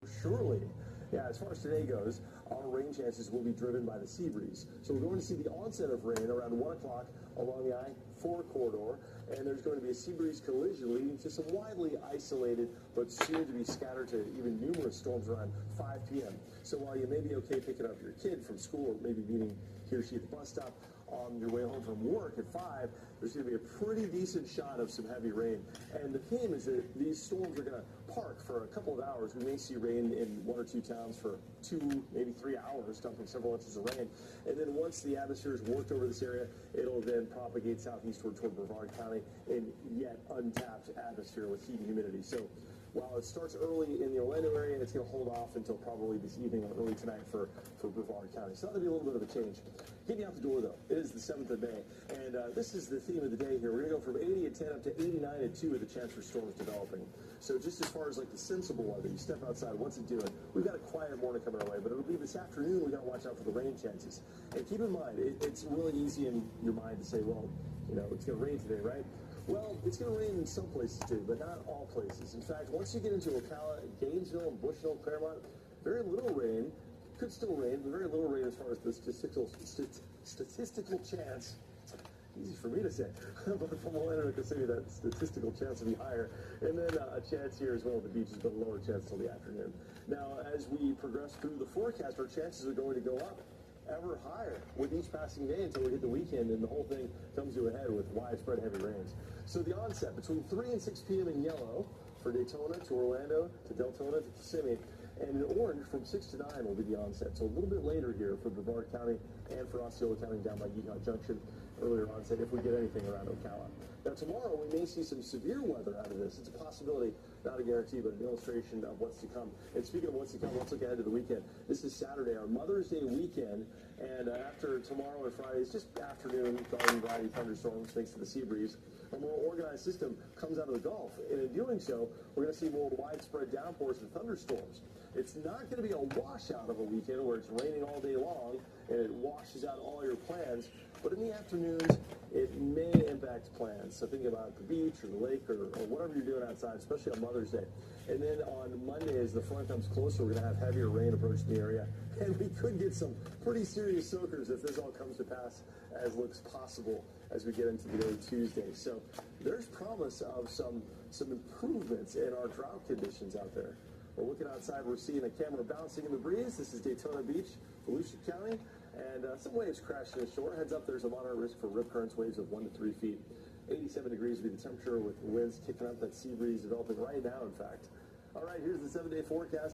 Surely. Yeah, as far as today goes, our rain chances will be driven by the sea breeze. So we're going to see the onset of rain around 1 o'clock along the I-4 corridor, and there's going to be a sea breeze collision leading to some widely isolated but soon to be scattered to even numerous storms around 5 p.m. So while you may be okay picking up your kid from school or maybe meeting he or she at the bus stop on your way home from work at 5, there's going to be a pretty decent shot of some heavy rain. And the theme is that these storms are going to park for a couple of hours. We may see rain in 1 or 2 towns for 2, maybe 3 hours, dumping several inches of rain. And then once the atmosphere has worked over this area, it'll then propagate southeastward toward Brevard County in yet untapped atmosphere with heat and humidity. So while it starts early in the Orlando area, it's going to hold off until probably this evening or early tonight for Brevard County. So that'll be a little bit of a change. Getting out the door, though, it is the 7th of May, and this is the theme of the day here. We're going to go from 80 at 10 up to 89 at 2 with the chance for storms developing. So just as far as like the sensible weather, you step outside, what's it doing? We've got a quiet morning coming our way, but it'll be this afternoon. We got to watch out for the rain chances. And keep in mind, it's really easy in your mind to say, well, you know, it's going to rain today, right? Well, it's going to rain in some places too, but not all places. In fact, once you get into Ocala, Gainesville, and Bushnell, Claremont, very little rain. Could still rain, but very little rain as far as the statistical chance. Easy for me to say, but from Orlando to Kissimmee, that statistical chance will be higher. And then a chance here as well at the beaches, but a lower chance till the afternoon. Now, as we progress through the forecast, our chances are going to go up ever higher with each passing day until we hit the weekend, and the whole thing comes to a head with widespread heavy rains. So the onset between 3 and 6 p.m. in yellow for Daytona to Orlando to Deltona to Kissimmee, and in orange from 6 to 9 will be the onset. So a little bit later here for Brevard County and for Osceola County down by Utah Junction, earlier onset if we get anything around Ocala. Now tomorrow we may see some severe weather out of this. It's a possibility, not a guarantee, but an illustration of what's to come. And speaking of what's to come, let's look ahead to the weekend. This is Saturday, our Mother's Day weekend, and after tomorrow and Friday, it's just afternoon, garden variety thunderstorms thanks to the sea breeze. A more organized system comes out of the Gulf, and in doing so, we're going to see more widespread downpours and thunderstorms. It's not going to be a washout of a weekend where it's raining all day long and it washes out all your plans, but in the afternoons, it may impact plans. So think about the beach or the lake or whatever you're doing outside, especially on Mother's Day. And then on Monday, as the front comes closer, we're going to have heavier rain approaching the area, and we could get some pretty serious soakers if this all comes to pass as looks possible as we get into the day Tuesday. So there's promise of some improvements in our drought conditions out there. We're looking outside, we're seeing a camera bouncing in the breeze. This is Daytona Beach, Volusia County, and some waves crashing ashore. Heads up, there's a moderate risk for rip currents, waves of 1 to 3 feet. 87 degrees will be the temperature with winds kicking up, that sea breeze developing right now, in fact. All right, here's the 7-day forecast.